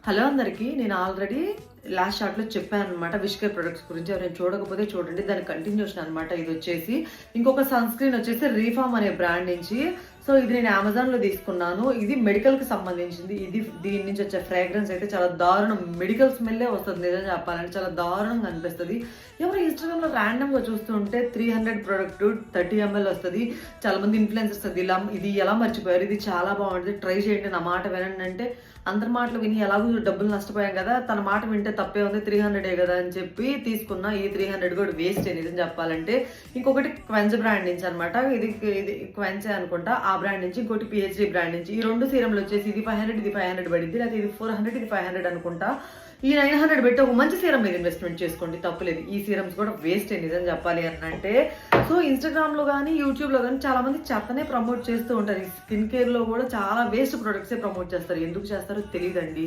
Hello అందరికీ. నేను already last షార్ట్లో చెప్పాను అనమాట విష్ కేర్ ప్రొడక్ట్స్ గురించి. ఎవరైనా చూడకపోతే చూడండి, దాని కంటిన్యూషన్ అనమాట. ఇది వచ్చేసి ఇంకొక సన్ స్క్రీన్ వచ్చేసి రీఫామ్ అనే బ్రాండ్ నుంచి. సో ఇది నేను అమెజాన్లో తీసుకున్నాను. ఇది మెడికల్కి సంబంధించింది. దీని నుంచి వచ్చే ఫ్రాగ్రెన్స్ అయితే చాలా దారుణం, మెడికల్ స్మెల్లే వస్తుంది. నిజంగా చెప్పాలంటే చాలా దారుణంగా అనిపిస్తుంది. ఎవరు ఇన్స్టాగ్రామ్లో ర్యాండమ్గా చూస్తుంటే 300 ప్రోడక్ట్ 30 ml వస్తుంది. చాలా మంది ఇన్ఫ్లుయెన్సర్స్ ఇది ఎలా మర్చిపోయారు, ఇది చాలా బాగుంటుంది, ట్రై చేయండి, నా మాట వినండి అంటే అందరి మాటలు విని ఎలాగో డబ్బులు నష్టపోయాం కదా, తన మాట వింటే తప్పే ఉంది, 300 కదా అని చెప్పి తీసుకున్న. ఈ 300 కూడా వేస్ట్ నిజం చెప్పాలంటే. ఇంకొకటి క్వెంజ్ బ్రాండ్ నుంచి అనమాట. ఇది క్వెంచే అనుకుంటా, ఆ బ్రాండ్ నుంచి. ఇంకోటి పిహెచ్డి బ్రాండ్ నుంచి. ఈ రెండు సీరంలు వచ్చేసి ఇది 500, ఇది 500 పడింది. లేకపోతే ఇది 400, ఇది 500 అనుకుంటా. ఈ 900 పెట్టి ఒక మంచి సీరం మీద ఇన్వెస్ట్మెంట్ చేసుకోండి, తప్పులేదు. ఈ సీరమ్స్ కూడా వేస్ట్ నిజం చెప్పాలి అంటే. సో ఇన్స్టాగ్రామ్లో కానీ యూట్యూబ్లో కానీ చాలా మంది చెత్తనే ప్రమోట్ చేస్తూ ఉంటారు. ఈ స్కిన్ కేర్లో కూడా చాలా వేస్ట్ ప్రొడక్ట్సే ప్రమోట్ చేస్తారు. ఎందుకు చేస్తారో తెలియదండి.